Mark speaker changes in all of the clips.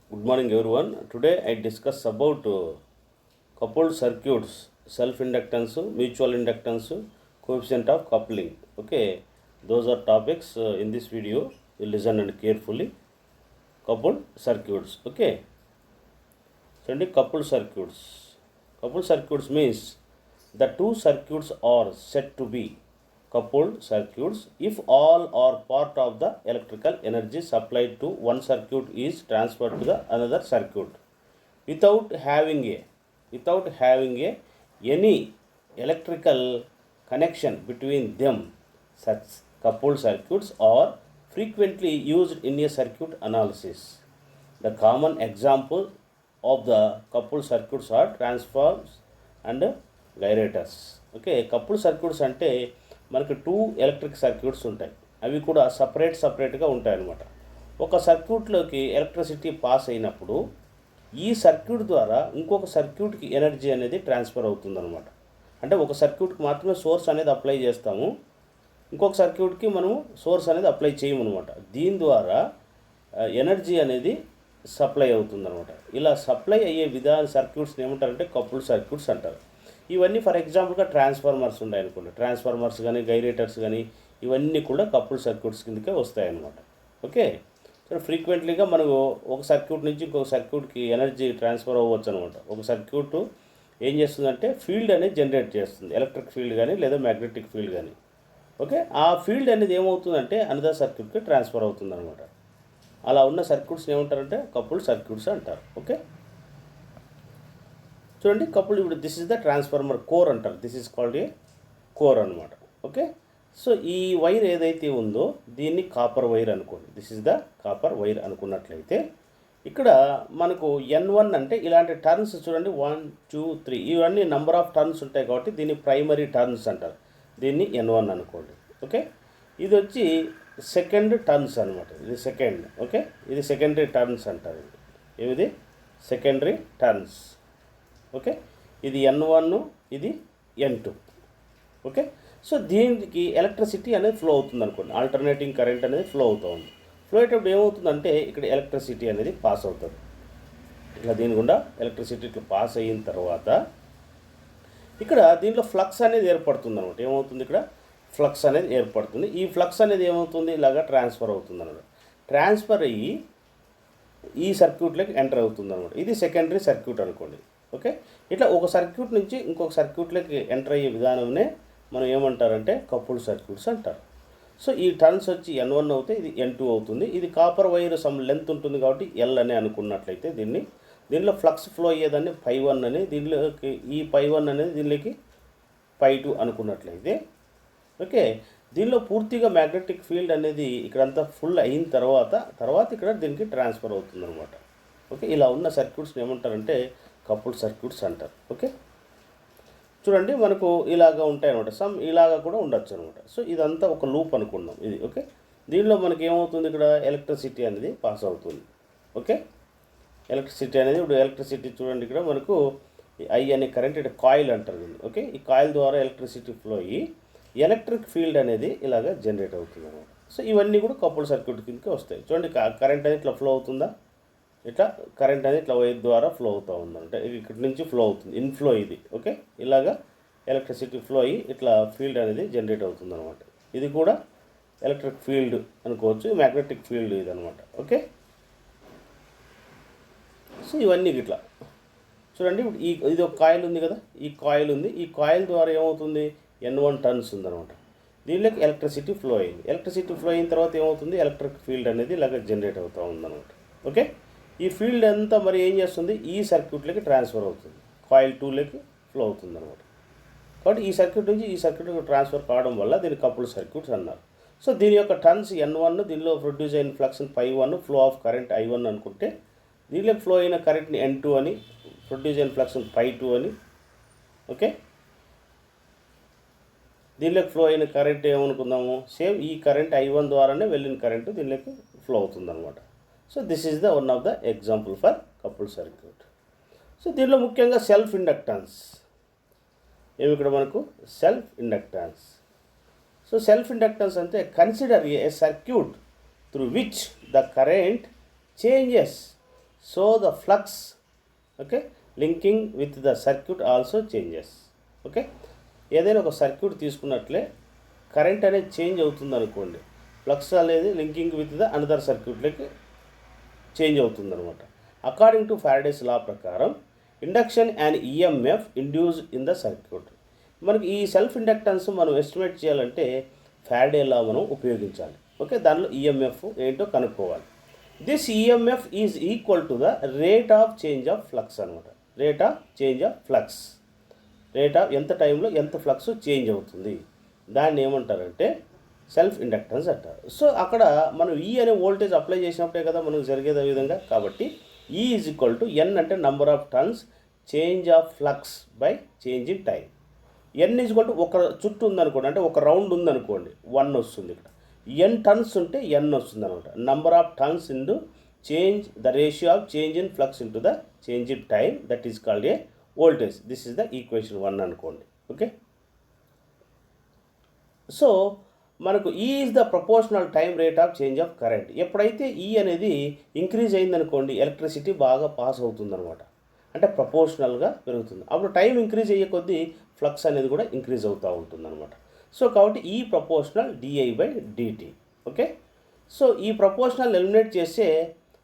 Speaker 1: Good morning, everyone. Today I discuss about coupled circuits, self-inductance, mutual inductance, coefficient of coupling. Okay, those are topics in this video. You listen and carefully. Coupled circuits. Okay, so coupled circuits. Coupled circuits means the two circuits are said to be coupled circuits if all or part of the electrical energy supplied to one circuit is transferred to the another circuit without having a any electrical connection between them. Such coupled circuits are frequently used in a circuit analysis. The common example of the coupled circuits are transformers and gyrators. Okay, couple circuits అంటే మనకి two electric circuits ఉంటాయి. అవి కూడా సపరేట్గా ఉంటాయి అన్నమాట. ఒక సర్క్యూట్లోకి electricity pass అయినప్పుడు ఈ సర్క్యూట్ ద్వారా ఇంకొక సర్క్యూట్కి ఎనర్జీ అనేది ట్రాన్స్ఫర్ అవుతుందన్నమాట. అంటే ఒక సర్క్యూట్కి మాత్రమే సోర్స్ అనేది అప్లై చేస్తాము, ఇంకొక సర్క్యూట్కి మనము సోర్స్ అనేది అప్లై చేయమన్నమాట. దీని ద్వారా ఎనర్జీ అనేది సప్లై అవుతుందన్నమాట. ఇలా సప్లై అయ్యే సర్క్యూట్స్ని ఏమంటారంటే కపుల్డ్ సర్క్యూట్స్ అంటారు. ఇవన్నీ ఫర్ ఎగ్జాంపుల్గా ట్రాన్స్ఫార్మర్స్ ఉన్నాయనుకోండి, ట్రాన్స్ఫార్మర్స్ కానీ గైరేటర్స్ కానీ ఇవన్నీ కూడా కపుల్డ్ సర్క్యూట్స్ కిందకే వస్తాయన్నమాట. ఓకే, సో ఫ్రీక్వెంట్లీగా మనకు ఒక సర్క్యూట్ నుంచి ఇంకొక సర్క్యూట్కి ఎనర్జీ ట్రాన్స్ఫర్ అవ్వచ్చు అనమాట. ఒక సర్క్యూట్ ఏం చేస్తుందంటే ఫీల్డ్ అనేది జనరేట్ చేస్తుంది, ఎలక్ట్రిక్ ఫీల్డ్ కానీ లేదా మ్యాగ్నెటిక్ ఫీల్డ్ కానీ. ఓకే, ఆ ఫీల్డ్ అనేది ఏమవుతుందంటే అనదర్ సర్క్యూట్కి ట్రాన్స్ఫర్ అవుతుంది అనమాట. అలా ఉన్న సర్క్యూట్స్ని ఏమంటారంటే కపుల్డ్ సర్క్యూట్స్ అంటారు. ఓకే, చూడండి కపుల్డ్. ఇప్పుడు this is the transformer core అంటారు. This is called a core అనమాట. ఓకే, సో ఈ వైర్ ఏదైతే ఉందో దీన్ని కాపర్ వైర్ అనుకోండి. This is the copper wire అనుకున్నట్లయితే ఇక్కడ మనకు N1 అంటే ఇలాంటి టర్న్స్ చూడండి, 1 2 3 ఇవన్నీ నెంబర్ ఆఫ్ టర్న్స్ ఉంటాయి కాబట్టి దీన్ని ప్రైమరీ టర్న్స్ అంటారు. దీన్ని N1 అనుకోండి. ఓకే, ఇది వచ్చి సెకండ్ టర్న్స్ అనమాట. ఇది సెకండ్. ఓకే, ఇది సెకండరీ టర్న్స్ అంటారు. ఇది సెకండరీ టర్న్స్. ఓకే, ఇది N1, ఇది N2. ఓకే, సో దీనికి ఎలక్ట్రిసిటీ అనేది ఫ్లో అవుతుంది అనుకోండి. ఆల్టర్నేటింగ్ కరెంట్ అనేది ఫ్లో అవుతూ ఉంది. ఫ్లో అయ్యేటప్పుడు ఏమవుతుందంటే ఇక్కడ ఎలక్ట్రిసిటీ అనేది పాస్ అవుతుంది. ఇట్లా దీని గుండా ఎలక్ట్రిసిటీ ఇట్లా పాస్ అయిన తర్వాత ఇక్కడ దీంట్లో ఫ్లక్స్ అనేది ఏర్పడుతుంది అనమాట. ఏమవుతుంది ఇక్కడ ఫ్లక్స్ అనేది ఏర్పడుతుంది. ఈ ఫ్లక్స్ అనేది ఏమవుతుంది ఇలాగా ట్రాన్స్ఫర్ అవుతుంది అనమాట. ట్రాన్స్ఫర్ అయ్యి ఈ సర్క్యూట్లోకి ఎంటర్ అవుతుంది అనమాట. ఇది సెకండరీ సర్క్యూట్ అనుకోండి. ఓకే, ఇట్లా ఒక సర్క్యూట్ నుంచి ఇంకొక సర్క్యూట్లోకి ఎంటర్ అయ్యే విధానంనే మనం ఏమంటారంటే కపుల్డ్ సర్క్యూట్స్ అంటారు. సో ఈ టర్న్స్ వచ్చి N1 అవుతే ఇది N2 అవుతుంది. ఇది కాపర్ వైర్ సమ్ లెంత్ ఉంటుంది కాబట్టి L అని అనుకున్నట్లయితే దీనిలో ఫ్లక్స్ ఫ్లో అయ్యేదాన్ని Φ1 అని, దీనిలోకి ఈ Φ1 అనేది దీనిలోకి Φ2 అనుకున్నట్లయితే ఓకే, దీనిలో పూర్తిగా మ్యాగ్నెటిక్ ఫీల్డ్ అనేది ఇక్కడంతా ఫుల్ అయిన తర్వాత ఇక్కడ దీనికి ట్రాన్స్ఫర్ అవుతుంది అనమాట. ఓకే, ఇలా ఉన్న సర్క్యూట్స్ని ఏమంటారంటే కపుల్డ్ సర్క్యూట్స్ అంటారు. ఓకే, చూడండి మనకు ఇలాగా ఉంటాయి అనమాట. సమ్ ఇలాగా కూడా ఉండొచ్చు అనమాట. సో ఇదంతా ఒక లూప్ అనుకుందాం ఇది. ఓకే, దీనిలో మనకి ఏమవుతుంది ఇక్కడ ఎలక్ట్రిసిటీ అనేది పాస్ అవుతుంది. ఓకే, ఎలక్ట్రిసిటీ అనేది ఇప్పుడు ఎలక్ట్రిసిటీ చూడండి ఇక్కడ మనకు ఐ అనే కరెంట్ ఇక్కడ కాయిల్ అంటారు దీన్ని. ఓకే, ఈ కాయిల్ ద్వారా ఎలక్ట్రిసిటీ ఫ్లో అయ్యి ఎలక్ట్రిక్ ఫీల్డ్ అనేది ఇలాగా జనరేట్ అవుతుంది అనమాట. సో ఇవన్నీ కూడా కపుల్డ్ సర్క్యూట్ కిందకి వస్తాయి. చూడండి కరెంట్ అనేది ఇట్లా ఫ్లో అవుతుందా, ఇట్లా కరెంట్ అనేది ఇట్లా వైర్ ద్వారా ఫ్లో అవుతూ ఉందంటే ఇక్కడి నుంచి ఫ్లో అవుతుంది, ఇన్ఫ్లో ఇది. ఓకే, ఇలాగా ఎలక్ట్రిసిటీ ఫ్లో అయ్యి ఇట్లా ఫీల్డ్ అనేది జనరేట్ అవుతుంది అనమాట. ఇది కూడా ఎలక్ట్రిక్ ఫీల్డ్ అనుకోవచ్చు, మ్యాగ్నెటిక్ ఫీల్డ్ ఇది అనమాట. ఓకే, సో ఇవన్నీ ఇట్లా చూడండి. ఇప్పుడు ఇది ఒక కాయిల్ ఉంది కదా, ఈ కాయిల్ ఉంది. ఈ కాయిల్ ద్వారా ఏమవుతుంది N1 టర్న్స్ ఉందన్నమాట. దీనిలోకి ఎలక్ట్రిసిటీ ఫ్లో అయింది. ఎలక్ట్రిసిటీ ఫ్లో అయిన తర్వాత ఏమవుతుంది ఎలక్ట్రిక్ ఫీల్డ్ అనేది ఇలాగ జనరేట్ అవుతూ ఉందన్నమాట. ఓకే, ఈ ఫీల్డ్ అంతా మరి ఏం చేస్తుంది ఈ సర్క్యూట్లోకి ట్రాన్స్ఫర్ అవుతుంది, కాయిల్ 2లోకి ఫ్లో అవుతుంది అనమాట. కాబట్టి ఈ సర్క్యూట్ నుంచి ఈ సర్క్యూట్కి ట్రాన్స్ఫర్ కావడం వల్ల దీన్ని కపుల్డ్ సర్క్యూట్స్ అన్నారు. సో దీని యొక్క టర్న్స్ N1, దీనిలో ప్రొడ్యూస్ అయిన flux Φ1, flow of current I1 అనుకుంటే దీనిలోకి ఫ్లో అయిన కరెంట్ని N2 అని, ప్రొడ్యూస్ అయిన ఫ్లక్స్ Φ2 అని. ఓకే, దీనిలోకి ఫ్లో అయిన కరెంట్ ఏమనుకుందాము సేమ్ ఈ కరెంట్ I1 ద్వారానే వెళ్ళిన కరెంటు దీనిలోకి ఫ్లో అవుతుంది అనమాట. So this is the one of the example for coupled circuit. So దీనిలో ముఖ్యంగా సెల్ఫ్ ఇండక్టెన్స్ ఏమి ఇక్కడ మనకు self inductance. So self inductance అంటే consider a circuit through which the current changes so the flux okay linking with the circuit also changes. Okay, ఏదైనా ఒక circuit తీసుకున్నట్లే current అనేది చేంజ్ అవుతుంది అనుకోండి, ఫ్లక్స్ అనేది లింకింగ్ విత్ ద అనదర్ సర్క్యూట్లకి change అవుతుంది అనమాట. అకార్డింగ్ టు ఫారడేస్ లా ప్రకారం induction and EMF induce in the circuit. మనకి ఈ సెల్ఫ్ ఇండక్టెన్స్ మనం ఎస్టిమేట్ చేయాలంటే ఫారడే లా మనం ఉపయోగించాలి. ఓకే, దానిలో ఈఎంఎఫ్ ఏంటో కనుక్కోవాలి. This EMF is equal to the rate of change of flux అనమాట. Rate of change of flux, rate of ఎంత టైంలో ఎంత ఫ్లక్స్ చేంజ్ అవుతుంది, దాన్ని ఏమంటారంటే సెల్ఫ్ ఇండక్టెన్స్ అంటారు. సో అక్కడ మనం ఈ అనే వోల్టేజ్ అప్లై చేసినప్పుడే కదా మనకు జరిగేది ఆ విధంగా. కాబట్టి ఈ ఈజ్ ఈక్వల్ టు ఎన్ అంటే number of turns change of flux by change in time. N is equal to ఒక చుట్టూ ఉందనుకోండి, అంటే ఒక రౌండ్ ఉందనుకోండి, 1 వస్తుంది. ఇక్కడ ఎన్ టర్న్స్ ఉంటే ఎన్ వస్తుంది అనమాట. Number of turns into change the ratio of change in flux into the change in time, that is called A voltage. This is the equation 1 అనుకోండి. ఓకే, సో మనకు ఈ is the proportional time rate of change of current. ఎప్పుడైతే ఈ అనేది increase అయిందనుకోండి, electricity బాగా pass అవుతుందన్నమాట, అంటే ప్రపోర్షనల్గా పెరుగుతుంది. అప్పుడు టైం ఇంక్రీజ్ అయ్యే కొద్దీ ఫ్లక్స్ అనేది కూడా ఇంక్రీజ్ అవుతూ ఉంటుందన్నమాట. సో కాబట్టి ఈ proportional d I by d t. Okay, so ఈ ప్రపోర్షనల్ ఎలిమినేట్ చేస్తే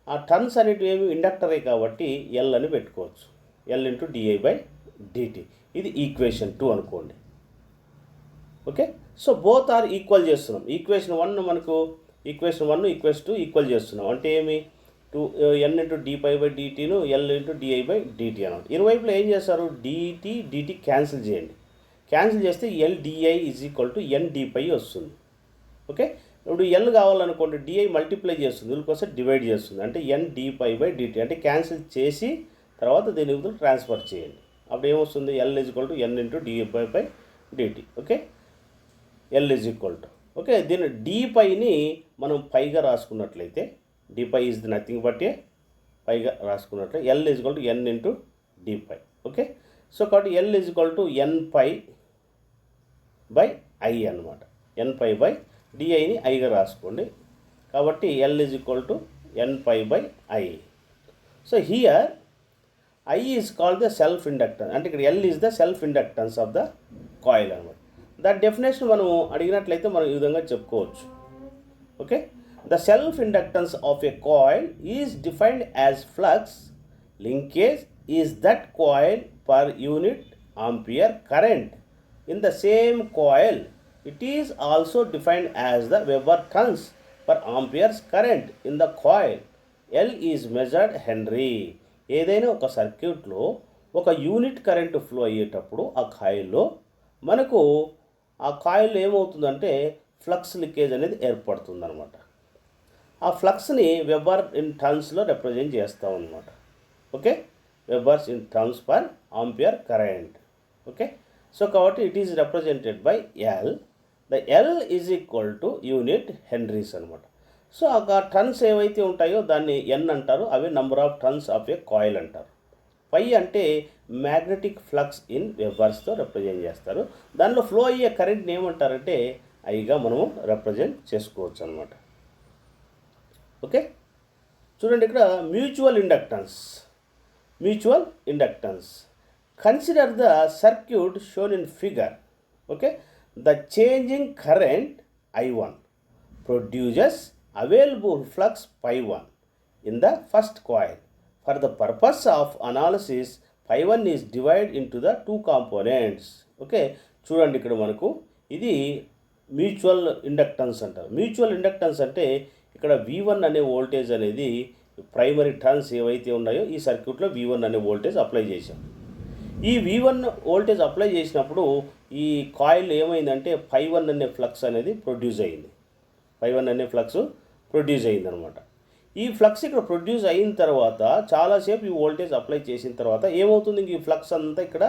Speaker 1: ఆ టర్న్స్ అనేటివి ఏమి ఇండక్టరే కాబట్టి ఎల్ అని పెట్టుకోవచ్చు, L into DI by d t. ఇది ఈక్వేషన్ 2 అనుకోండి. Okay, so both are equal చేస్తున్నాం. ఈక్వేషన్ 1 మనకు ఈక్వేషన్ 1 ఈక్వేషన్ 2 ఈక్వల్ చేస్తున్నాం. అంటే ఏమి 2 ఎన్ ఇంటూ డిపై బై డిటీను L into DI by d t అన్నమాట. ఇరువైపులో ఏం చేస్తారు, డిటి క్యాన్సిల్ చేయండి. క్యాన్సిల్ చేస్తే L d i is equal to N d phi వస్తుంది. ఓకే, ఇప్పుడు ఎల్ కావాలనుకోండి, డిఐ మల్టిప్లై చేస్తుంది, దీనికోసం డివైడ్ చేస్తుంది, అంటే ఎన్ డిపై బై డిటి. అంటే క్యాన్సిల్ చేసి తర్వాత దీని బదులు ట్రాన్స్ఫర్ చేయండి. అప్పుడు ఏమొస్తుంది, L is equal to N into d phi by d t. Okay, L is equal to okay, దీని డిపైని మనం పైగా రాసుకున్నట్లయితే, d phi is nothing but a పైగా రాసుకున్నట్లయితే L is equal to N into d phi. Okay, so కాబట్టి L is equal to N phi by I అనమాట. N phi by డిఐని ఐగా రాసుకోండి. కాబట్టి L is equal to N phi by I. So here I is called the self inductance, అంటే ఇక్కడ L is the self inductance of the coil అనమాట. దాని definition మనం అడిగినట్లయితే మనం ఈ విధంగా చెప్పుకోవచ్చు. Okay, the self inductance of a coil is defined as flux linkage is that coil per unit ampere current in the same coil. It is also defined as the weber turns per amperes current in the coil. L is measured henry. ఏదైనా ఒక సర్క్యూట్లో ఒక unit current flow అయ్యేటప్పుడు ఆ కాయిల్లో మనకు ఆ coil ఏమవుతుందంటే ఫ్లక్స్ లీకేజ్ అనేది ఏర్పడుతుంది అనమాట. ఆ ఫ్లక్స్ని వెబర్ ఇన్ టర్న్స్లో రిప్రజెంట్ చేస్తాం అనమాట. Okay, webers in turns per ampere current. Okay, so కాబట్టి it is represented by L. The L is equal to unit henries అనమాట. సో ఆ టర్న్స్ ఏవైతే ఉంటాయో దాన్ని ఎన్ అంటారు, అవి number of turns of a coil అంటారు. పై అంటే మ్యాగ్నెటిక్ ఫ్లక్స్ ఇన్ వెబర్స్తో రిప్రజెంట్ చేస్తారు. దానిలో ఫ్లో అయ్యే కరెంట్ని ఏమంటారంటే ఐగా మనము రిప్రజెంట్ చేసుకోవచ్చు అనమాట. ఓకే, చూడండి ఇక్కడ mutual inductance. Consider the circuit shown in figure. Okay, the changing current I1 produces available flux Φ1 in the first coil. For the purpose of analysis, Φ1 is divided into the two components. Okay, చూడండి ఇక్కడ మనకు ఇది mutual inductance అంటారు. Mutual inductance అంటే ఇక్కడ V1 అనే voltage అనేది primary turns ఏవైతే ఉన్నాయో ఈ సర్క్యూట్లో V1 అనే వోల్టేజ్ అప్లై చేశాం. ఈ V1 వోల్టేజ్ అప్లై చేసినప్పుడు ఈ కాయిల్ ఏమైందంటే Φ1 అనే ఫ్లక్స్ అనేది ప్రొడ్యూస్ అయింది. Φ1 అనే ఫ్లక్స్ ప్రొడ్యూస్ అయిందనమాట. ఈ ఫ్లక్స్ ఇక్కడ ప్రొడ్యూస్ అయిన తర్వాత చాలాసేపు ఈ వోల్టేజ్ అప్లై చేసిన తర్వాత ఏమవుతుంది, ఇంక ఈ ఫ్లక్స్ అంతా ఇక్కడ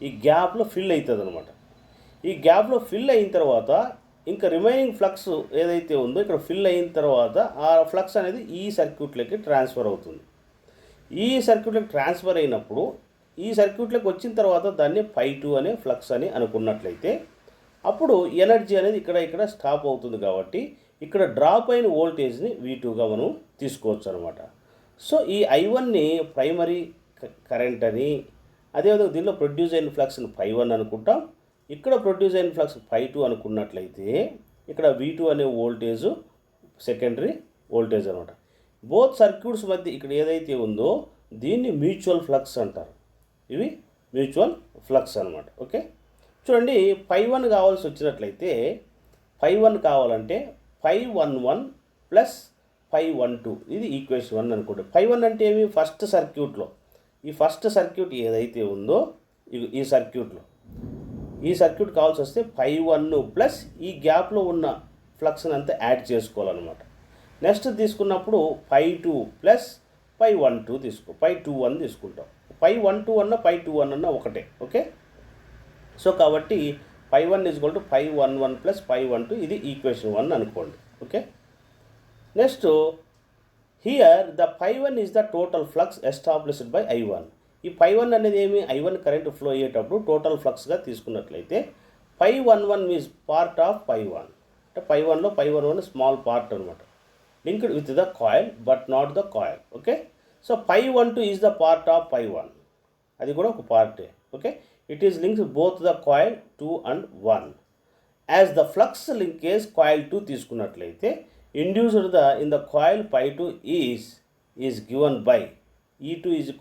Speaker 1: ఈ గ్యాప్లో ఫిల్ అవుతుంది అనమాట. ఈ గ్యాప్లో ఫిల్ అయిన తర్వాత ఇంకా రిమైనింగ్ ఫ్లక్స్ ఏదైతే ఉందో ఇక్కడ ఫిల్ అయిన తర్వాత ఆ ఫ్లక్స్ అనేది ఈ సర్క్యూట్లోకి ట్రాన్స్ఫర్ అవుతుంది. ఈ సర్క్యూట్లోకి ట్రాన్స్ఫర్ అయినప్పుడు ఈ సర్క్యూట్లోకి వచ్చిన తర్వాత దాన్ని Φ2 అనే ఫ్లక్స్ అని అనుకున్నట్లయితే అప్పుడు ఎనర్జీ అనేది ఇక్కడ స్టాప్ అవుతుంది. కాబట్టి ఇక్కడ డ్రాప్ అయిన వోల్టేజ్ని V2గా మనం తీసుకోవచ్చు అనమాట. సో ఈ I1ని ప్రైమరీ కరెంట్ అని, అదేవిధంగా దీనిలో ప్రొడ్యూస్ అయిన ఫ్లక్స్ని ∅1 అనుకుంటాం, ఇక్కడ ప్రొడ్యూస్ అయిన ఫ్లక్స్ ∅2 అనుకున్నట్లయితే ఇక్కడ V2 అనే వోల్టేజ్ సెకండరీ వోల్టేజ్ అనమాట. బోత్ సర్క్యూట్స్ మధ్య ఇక్కడ ఏదైతే ఉందో దీన్ని మ్యూచువల్ ఫ్లక్స్ అంటారు. ఇవి మ్యూచువల్ ఫ్లక్స్ అనమాట. ఓకే, చూడండి, ∅1 కావాల్సి వచ్చినట్లయితే ∅1 కావాలంటే ∅11 ప్లస్ ∅12, ఇది ఈక్వేషన్ 1 అనుకోండి. ∅1 అంటే ఏమి? ఫస్ట్ సర్క్యూట్లో, ఈ ఫస్ట్ సర్క్యూట్ ఏదైతే ఉందో ఈ సర్క్యూట్ కావాల్సి వస్తే ∅1 ప్లస్ ఈ గ్యాప్లో ఉన్న ఫ్లక్స్ని అంతా యాడ్ చేసుకోవాలన్నమాట. నెక్స్ట్ తీసుకున్నప్పుడు ∅2 ప్లస్ ∅12 ∅21 తీసుకుంటాం. ∅12 అన్న ∅21 అన్న ఒకటే. ఓకే, సో కాబట్టి ∅1 = ∅11 ప్లస్ ∅12, ఇది ఈక్వేషన్ 1 అనుకోండి. Okay, next here the ∅1 is the total flux established by I1. ఈ ∅1 అనేది ఏమి? I1 కరెంట్ ఫ్లో అయ్యేటప్పుడు టోటల్ ఫ్లక్స్గా తీసుకున్నట్లయితే ∅11 ఈజ్ పార్ట్ ఆఫ్ ∅1, అంటే ∅1లో ∅11 స్మాల్ పార్ట్ అనమాట, linked with the coil but not the coil. Okay, so ∅12 is the part of ∅1, అది కూడా ఒక పార్టే. Okay, it is links both the coil 2 and 1. As the flux linkage coil 2 తీసుకున్నట్లయితే induced in the coil ∅2 is given by E2 =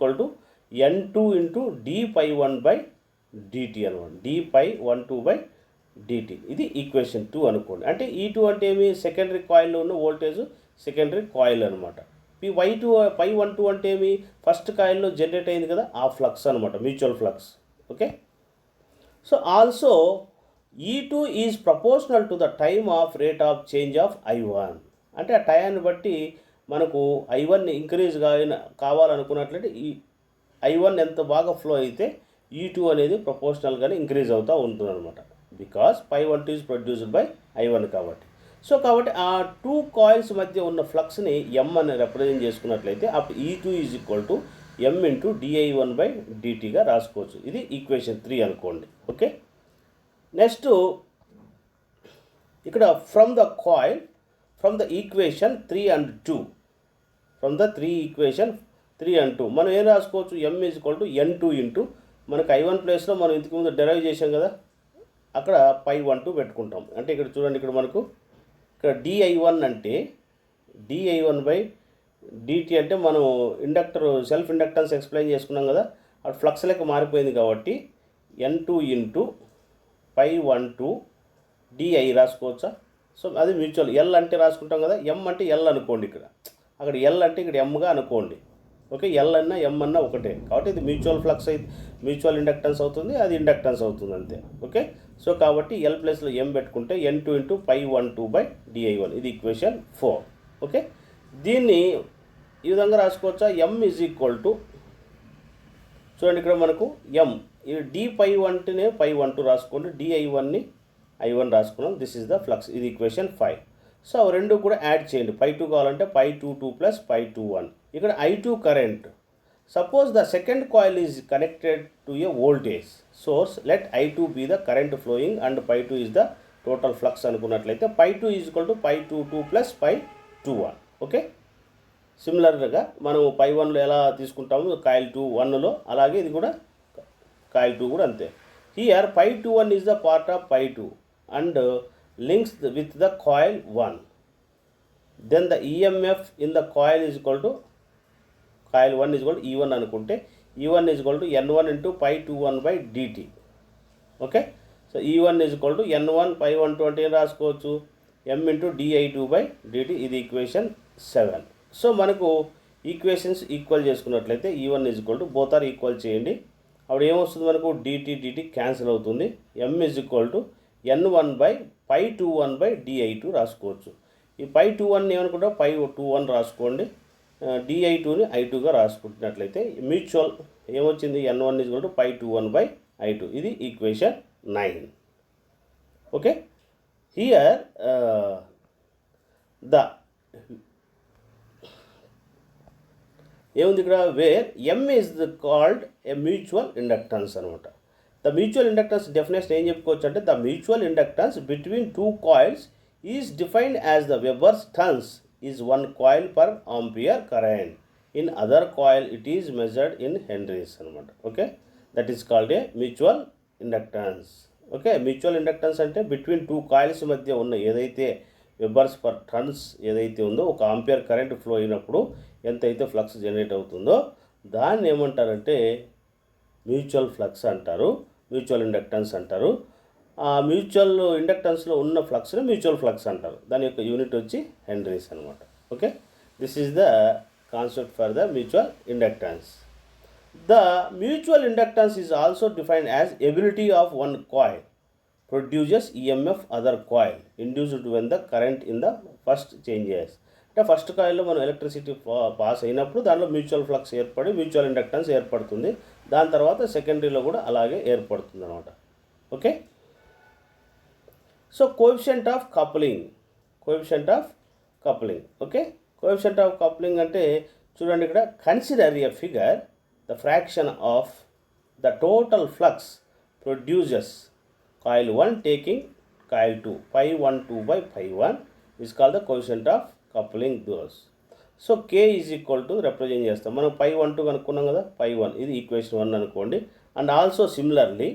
Speaker 1: N2 × d∅1/dt అనమాట, d∅12/dt, ఇది equation 2 అనుకోండి. అంటే E2 అంటే ఏమి? సెకండరీ కాయిల్లో ఉన్న వోల్టేజ్, సెకండరీ కాయిల్ అనమాట. ∅12 అంటే ఏమి? ఫస్ట్ కాయిల్లో జనరేట్ అయింది కదా, ఆ ఫ్లక్స్ అనమాట, mutual flux. Okay, so also E2 is proportional to the time of rate of change of I1. అంటే ఆ టైంని బట్టి మనకు I1 ఇంక్రీజ్ కావాలనుకున్నట్లయితే ఈ I1 ఎంత బాగా ఫ్లో అయితే E2 అనేది ప్రపోర్షనల్గానే ఇంక్రీజ్ అవుతూ ఉంటుంది అనమాట, because ∅12 is produced by I1 కాబట్టి. సో కాబట్టి ఆ 2 కాయిల్స్ మధ్య ఉన్న ఫ్లక్స్ని M అని రిప్రజెంట్ చేసుకున్నట్లయితే అప్పుడు E2 = M × dI1/dtగా రాసుకోవచ్చు. ఇది ఈక్వేషన్ 3 అనుకోండి. ఓకే, నెక్స్ట్ ఇక్కడ from the equation 3 and 2, from the equation 3 and 2 మనం ఏం రాసుకోవచ్చు? M = N2 × మనకు I1 ప్లేస్లో మనం ఇంతకుముందు డెరైవ్ చేసాం కదా, అక్కడ ∅12 పెట్టుకుంటాం. అంటే ఇక్కడ చూడండి, ఇక్కడ మనకు ఇక్కడ dI1 అంటే dI1/dt అంటే మనం సెల్ఫ్ ఇండక్టెన్స్ ఎక్స్ప్లెయిన్ చేసుకున్నాం కదా, అక్కడ ఫ్లక్స్ లెక్క మారిపోయింది కాబట్టి N2 × ∅12 dI రాసుకోవచ్చా? సో అది మ్యూచువల్. L అంటే రాసుకుంటాం కదా, M అంటే L అనుకోండి, అక్కడ L అంటే ఇక్కడ Mగా అనుకోండి. ఓకే, L అన్నా M అన్నా ఒకటే కాబట్టి ఇది మ్యూచువల్ ఫ్లక్స్ అయితే మ్యూచువల్ ఇండక్టెన్స్ అవుతుంది, అది ఇండక్టెన్స్ అవుతుంది అంతే. ఓకే, సో కాబట్టి L ప్లేస్లో M పెట్టుకుంటే N2 × ∅12/dI1, ఇది ఈక్వేషన్ 4. ఓకే, దీన్ని ఈ విధంగా రాసుకోవచ్చా? M = చూడండి, ఇక్కడ మనకు M d∅1నే ∅12 రాసుకోండి, dI1ని I1 రాసుకున్నాం. దిస్ ఈజ్ ద ఫ్లక్స్, ఇది ఈక్వేషన్ 5. సో రెండు కూడా యాడ్ చేయండి. ∅2 కావాలంటే ∅22 ప్లస్ ∅21. ఇక్కడ I2 current. Suppose the second coil is connected to a voltage source, let I2 be the current flowing and ∅2 is the total flux అనుకున్నట్లయితే ∅2 = ∅22 plus ∅21. Okay, సిమిలర్గా మనం ∅1లో ఎలా తీసుకుంటాము కాయిల్ 1లో, అలాగే ఇది కూడా కాయిల్ 2 కూడా అంతే. Here ∅21 is the part of ∅2 and links with the coil 1. Then the EMF in the coil is equal to coil 1 is equal to E1 అనుకుంటే E1 is equal to N1 × ∅21/dt. Okay, so E1 is equal to N1 ∅12 అంటే ఏం రాసుకోవచ్చు? M × dI2/dt, ఇది equation 7. So మనకు equations equal చేసుకున్నట్లయితే E1 is equal to both are equal చేయండి, అప్పుడు ఏమొస్తుంది మనకు? dt క్యాన్సిల్ అవుతుంది. M is equal to N1/∅21/dI2 రాసుకోవచ్చు. ఈ ∅21 ఏమనుకుంటాం? ∅21 రాసుకోండి, dI2ని I2గా రాసుకుంటున్నట్లయితే మ్యూచువల్ ఏమొచ్చింది? N1 = ∅21/I2, ఇది ఈక్వేషన్ 9. ఓకే, హియర్ ద ఏముంది ఇక్కడ? Where M is called a mutual inductance అనమాట. ద మ్యూచువల్ ఇండక్టెన్స్ డెఫినేషన్ ఏం చెప్పుకోవచ్చు అంటే, the mutual inductance between 2 coils is defined as the webers turns is 1 coil per ampere current. In other coil it is measured in henries అనమాట. Okay, that is called a mutual inductance. Okay, mutual inductance అంటే between two coils మధ్య ఉన్న ఏదైతే webers per turns ఏదైతే ఉందో, ఒక ampere current flow అయినప్పుడు ఎంతైతే ఫ్లక్స్ జనరేట్ అవుతుందో దాన్ని ఏమంటారంటే మ్యూచువల్ ఫ్లక్స్ అంటారు, మ్యూచువల్ ఇండక్టెన్స్ అంటారు. ఆ మ్యూచువల్ ఇండక్టెన్స్లో ఉన్న ఫ్లక్స్ని మ్యూచువల్ ఫ్లక్స్ అంటారు. దాని యొక్క యూనిట్ వచ్చి హెన్రీస్ అనమాట. Okay, this is the concept for the mutual inductance. The mutual inductance is also defined as ability of one coil produces EMF other coil induced when the current in the first changes. అంటే first కాయిల్లో మనం electricity pass అయినప్పుడు దానిలో mutual flux ఏర్పడి mutual inductance ఏర్పడుతుంది. దాని తర్వాత సెకండరీలో కూడా అలాగే ఏర్పడుతుంది అనమాట. Okay, so coefficient of coupling, coefficient of coupling. Okay, coefficient of coupling అంటే చూడండి ఇక్కడ, consider a figure the fraction of the total flux produces coil 1 taking coil 2 pi 1 2 by pi 1 is called the coefficient of coupling those. So k is equal to represent చేస్తాం మనం పై 1 2 కనుక్కున్నాం కదా, పై 1 ఇది equation 1 అనుకోండి. And also similarly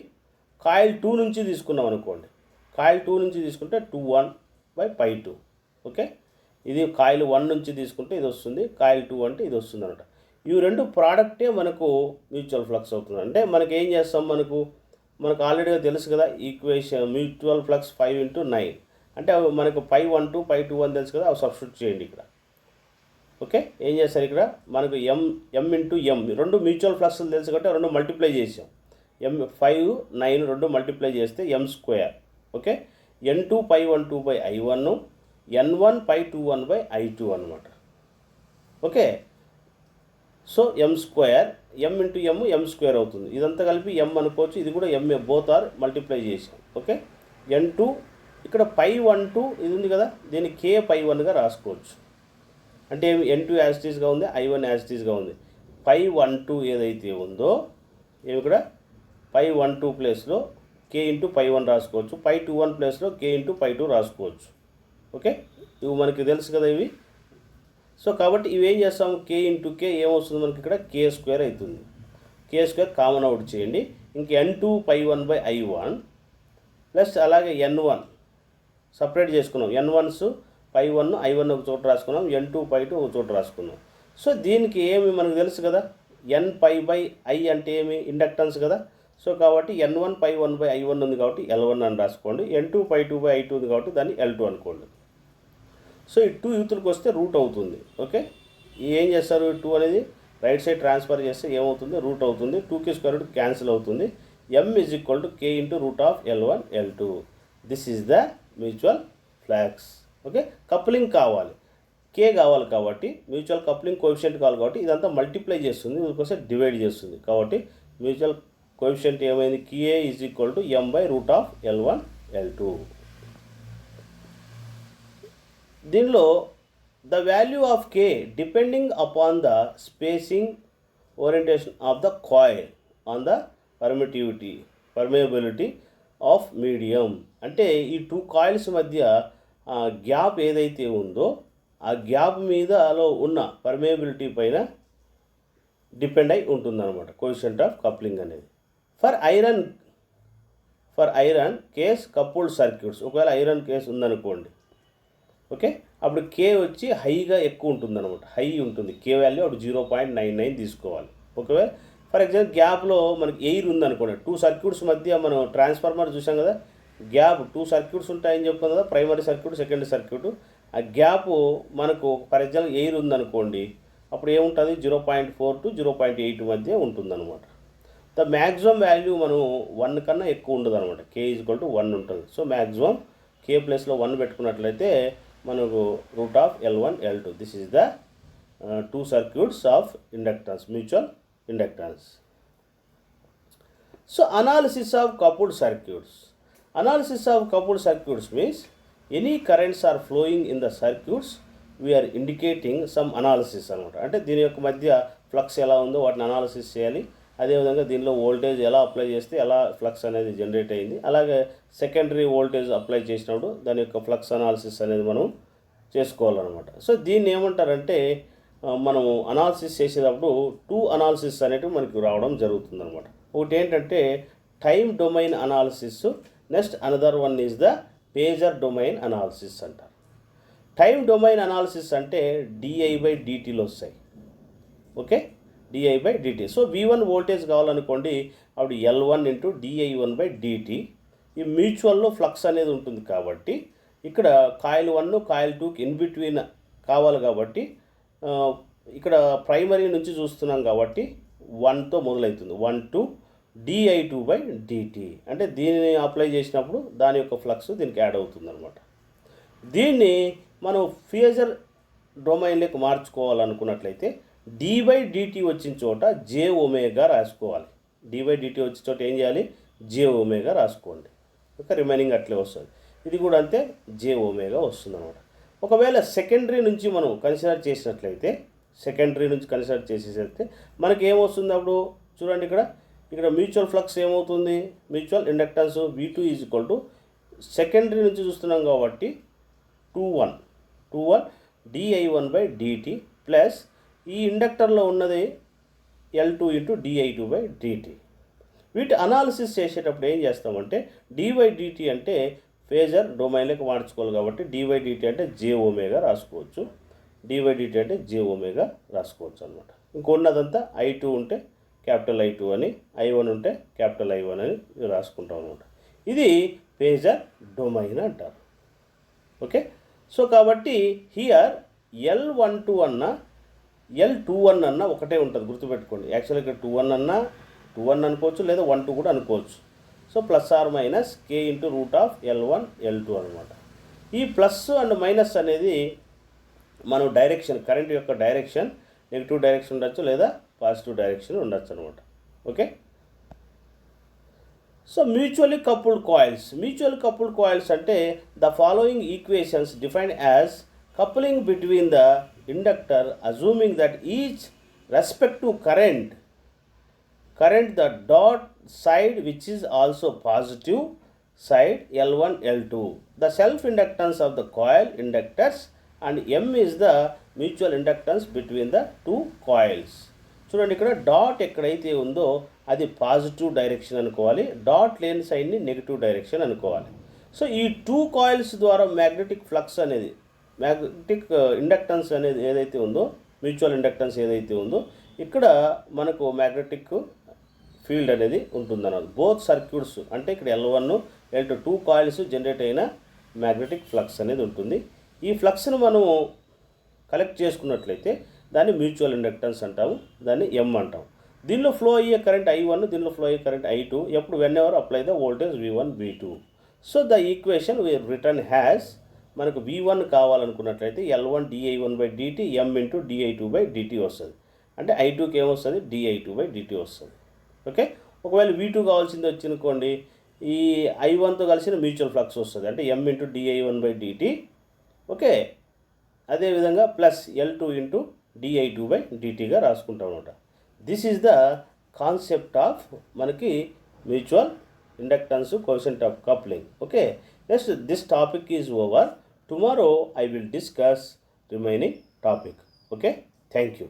Speaker 1: coil 2 నుంచి తీసుకున్నాం అనుకోండి, coil 2 నుంచి తీసుకుంటే 2 1 by pi 2. ఓకే, ఇది కాయిల్ 1 నుంచి తీసుకుంటే ఇది వస్తుంది, కాయిల్ 2 అంటే ఇది వస్తుంది అనమాట. ఇవి రెండు ప్రోడక్టే మనకు మ్యూచువల్ ఫ్లక్స్ అవుతుంది. అంటే మనకి ఏం చేస్తాం, మనకు ఆల్రెడీగా తెలుసు కదా ఈక్వేషన్, మ్యూచువల్ ఫ్లక్స్ 5 × 9 అంటే మనకు పై 1 2 పై 2 1 తెలుసు కదా, అవి సబ్స్టిట్యూట్ చేయండి ఇక్కడ. ఓకే, ఏం చేస్తారు ఇక్కడ మనకు m × m రెండు మ్యూచువల్ ఫ్లక్స్ తెలుసు కాబట్టి రెండు మల్టిప్లై చేసాం. m5 9 రెండు మల్టిప్లై చేస్తే m². Okay, n2 pi 1 2 by i1, n1 pi 2 1 by i2 అనమాట. Okay, so m², m × m m² అవుతుంది. ఇదంతా కలిపి m అనుకోవచ్చు, ఇది కూడా m, బోత్ ఆర్ మల్టిప్లై చేసాం. ఓకే, n2 ఇక్కడ పై 1 2 ఇది ఉంది కదా, దీన్ని k పై 1గా రాసుకోవచ్చు. అంటే n2 యాజ్ ఇట్ ఈస్గా ఉంది, i1 యాజ్ ఇట్ ఈస్గా ఉంది. పై 1 2 ఏదైతే ఉందో ఏమి ఇక్కడ పై 1 2 ప్లేస్లో k × పై 1 రాసుకోవచ్చు, పై 2 1 ప్లేస్లో k × పై 2 రాసుకోవచ్చు. ఓకే, ఇవి మనకి తెలుసు కదా ఇవి. సో కాబట్టి ఇవేం చేస్తాం, k × k ఏమొస్తుంది మనకి ఇక్కడ k² అవుతుంది. k² కామన్ అవుట్ చేయండి. ఇంక n2 pi 1 by i1 plus అలాగే n1 సపరేట్ చేసుకున్నాం, n1s pi 1 i1 ఒక చోట రాసుకున్నాం, n2 pi 2 ఒక చోట రాసుకున్నాం. సో దీనికి ఏమి మనకు తెలుసు కదా, n pi by i అంటే ఏమి ఇండక్టెన్స్ కదా. సో కాబట్టి n1 pi 1 by i1 ఉంది కాబట్టి L1 అని రాసుకోండి, n2 pi 2 by i2 ఉంది కాబట్టి దాన్ని L2 అనుకోండి. సో ఈ 2 యూతులకు వస్తే రూట్ అవుతుంది. ఓకే, ఏం చేస్తారు, 2 అనేది రైట్ సైడ్ ట్రాన్స్ఫర్ చేస్తే ఏమవుతుంది, రూట్ అవుతుంది. 2k² క్యాన్సిల్ అవుతుంది. m is equal to k × √L1 L2. This is the mutual flux. Okay, coupling కావాలి, k కావాలి కాబట్టి మ్యూచువల్ కప్లింగ్ కోఎఫిషియంట్ కావాలి కాబట్టి ఇదంతా మల్టిప్లై చేస్తుంది, దీనికోసం డివైడ్ చేస్తుంది. కాబట్టి మ్యూచువల్ కోఎఫిషియంట్ ఏమైంది, k is equal to m/√L1 L2. దీనిలో the value of k depending upon the spacing orientation of the coil on the permeability of medium. అంటే ఈ 2 కాయిల్స్ మధ్య గ్యాప్ ఏదైతే ఉందో ఆ గ్యాప్ మీదలో ఉన్న పర్మియబిలిటీ పైన డిపెండ్ అయి ఉంటుందన్నమాట కోఎఫిషియంట్ ఆఫ్ కప్లింగ్ అనేది. For iron case coupled circuits, ఒకవేళ ఐరన్ కేస్ ఉందనుకోండి, ఓకే, అప్పుడు k వచ్చి హైగా ఎక్కువ ఉంటుంది అనమాట, హై ఉంటుంది k వాల్యూ, అప్పుడు 0.99 తీసుకోవాలి. ఒకవేళ ఫర్ ఎగ్జాంపుల్ గ్యాప్లో మనకి ఎయిర్ ఉందనుకోండి, 2 సర్క్యూట్స్ మధ్య మనం ట్రాన్స్ఫార్మర్ చూసాం కదా, గ్యాప్ 2 సర్క్యూట్స్ ఉంటాయని చెప్పాం కదా, ప్రైమరీ సర్క్యూట్ సెకండరీ సర్క్యూట్. ఆ గ్యాప్ మనకు ఫర్ ఎగ్జాంపుల్ ఎయిర్ ఉందనుకోండి, అప్పుడు ఏముంటుంది 0.4 to 0.8 మధ్య ఉంటుందన్నమాట. ద మ్యాక్సిమం వాల్యూ మనం 1 కన్నా ఎక్కువ ఉండదు అనమాట, k ఈజ్ ఈక్వల్ టు 1 ఉంటుంది. సో మ్యాక్సిమం k ప్లేస్లో 1 పెట్టుకున్నట్లయితే మనకు √L1 L2. This is the 2 circuits of inductance, mutual inductance. So analysis of coupled circuits. Analysis of coupled circuits means any currents are flowing in the circuits we are indicating some analysis అనమాట. అంటే దీని యొక్క మధ్య flux ఎలా ఉందో వాటిని analysis చేయాలి. అదేవిధంగా దీనిలో వోల్టేజ్ ఎలా అప్లై చేస్తే ఎలా ఫ్లక్స్ అనేది జనరేట్ అయింది, అలాగే సెకండరీ వోల్టేజ్ అప్లై చేసినప్పుడు దాని యొక్క ఫ్లక్స్ అనాలిసిస్ అనేది మనం చేసుకోవాలన్నమాట. సో దీన్ని ఏమంటారంటే మనము అనాలిసిస్ చేసేటప్పుడు 2 అనాలిసిస్ అనేటివి మనకు రావడం జరుగుతుందన్నమాట. ఒకటి ఏంటంటే time domain analysis, next another one is the pager domain analysis అంటారు. టైమ్ డొమైన్ అనాలిసిస్ అంటే di/dtలో వస్తాయి. Okay, di/dt. So V1 voltage కావాలనుకోండి, అప్పుడు L1 ఇంటూ di1/dt. ఈ మ్యూచువల్లో ఫ్లక్స్ అనేది ఉంటుంది కాబట్టి ఇక్కడ కాయిల్ 1 కాయిల్ 2కి ఇన్ బిట్వీన్ కావాలి కాబట్టి ఇక్కడ ప్రైమరీ నుంచి చూస్తున్నాం కాబట్టి 1తో మొదలవుతుంది. 1 to di2/dt అంటే దీనిని అప్లై చేసినప్పుడు దాని యొక్క ఫ్లక్స్ దీనికి యాడ్ అవుతుంది అనమాట. దీన్ని మనం ఫేజర్ డొమైన్లోకి మార్చుకోవాలనుకున్నట్లయితే d/dt వచ్చిన చోట jω రాసుకోవాలి. d/dt వచ్చిన చోట ఏం చేయాలి, jω రాసుకోండి. ఓకే, రిమైనింగ్ అట్లే వస్తుంది. ఇది కూడా అంతే, jω వస్తుంది అనమాట. ఒకవేళ సెకండరీ నుంచి మనం కన్సిడర్ చేసినట్లయితే, మనకి ఏమొస్తుంది అప్పుడు చూడండి, ఇక్కడ మ్యూచువల్ ఫ్లక్స్ ఏమవుతుంది, mutual inductance V2 is equal to secondary నుంచి చూస్తున్నాం కాబట్టి 2 di1/dt ప్లస్ ఈ ఇండక్టర్లో ఉన్నది L2 ఇంటూ di2/dt. వీటి అనాలిసిస్ చేసేటప్పుడు ఏం చేస్తామంటే d/dt అంటే ఫేజర్ డొమైన్లోకి మార్చుకోవాలి కాబట్టి d/dt అంటే jω రాసుకోవచ్చు, d/dt అంటే jω రాసుకోవచ్చు అనమాట. ఇంకొన్నదంతా I2 ఉంటే క్యాపిటల్ I2 అని, I1 ఉంటే క్యాపిటల్ I1 అని రాసుకుంటాం అనమాట. ఇది ఫేజర్ డొమైన్ అంటారు. ఓకే, సో కాబట్టి హియర్ L12 అన్న L21 అన్న ఒకటే ఉంటుంది, గుర్తుపెట్టుకోండి. యాక్చువల్గా ఇక్కడ 2 అనుకోవచ్చు, లేదా 1 కూడా అనుకోవచ్చు. So plus or minus k into √L1 L2 అనమాట. ఈ ప్లస్ అండ్ మైనస్ అనేది మనం డైరెక్షన్, కరెంట్ యొక్క డైరెక్షన్ నెగిటివ్ డైరెక్షన్ ఉండొచ్చు, లేదా పాజిటివ్ డైరెక్షన్ ఉండొచ్చు అనమాట. Okay, so mutually coupled coils అంటే the following equations defined as coupling between the inductor assuming that each respective current the dot side which is also positive side L1 L2, the self inductance of the coil inductors, and M is the mutual inductance between the two coils. చూడండి, ఇక్కడ dot ఎక్కడైతే ఉందో అది positive direction అనుకోవాలి, dot లేని సైడ్ని negative direction అనుకోవాలి. So ఈ 2 coils ద్వారా మ్యాగ్నెటిక్ ఫ్లక్స్ అనేది, మ్యాగ్నెటిక్ ఇండక్టెన్స్ అనేది ఏదైతే ఉందో, మ్యూచువల్ ఇండక్టెన్స్ ఏదైతే ఉందో, ఇక్కడ మనకు మ్యాగ్నెటిక్ ఫీల్డ్ అనేది ఉంటుందన్నమాట. బోత్ సర్క్యూట్స్ అంటే ఇక్కడ L1 L2 2 కాయిల్స్ జనరేట్ అయిన మ్యాగ్నెటిక్ ఫ్లక్స్ అనేది ఉంటుంది. ఈ ఫ్లక్స్ను మనము కలెక్ట్ చేసుకున్నట్లయితే దాన్ని మ్యూచువల్ ఇండక్టెన్స్ అంటాము, దాన్ని M అంటాము. దీనిలో ఫ్లో అయ్యే కరెంట్ I1, దీనిలో ఫ్లో అయ్యే కరెంట్ I2 ఎప్పుడు whenever apply the voltage V1 V2. So the equation we return has, మనకు V1 కావాలనుకున్నట్లయితే L1 di1/dt M into di2/dt వస్తుంది. అంటే I2కి ఏమొస్తుంది, di2/dt వస్తుంది. ఓకే, ఒకవేళ V2 కావాల్సింది వచ్చిందనుకోండి, ఈ I1తో కలిసిన మ్యూచువల్ ఫ్లక్స్ వస్తుంది, అంటే M ఇంటూ di1/dt. ఓకే, అదేవిధంగా ప్లస్ L2 ఇంటూ di2/dtగా రాసుకుంటాం అనమాట. This is the concept of మనకి mutual inductance coefficient of coupling. Okay, next this topic is over. Tomorrow I will discuss remaining topic. Okay, thank you.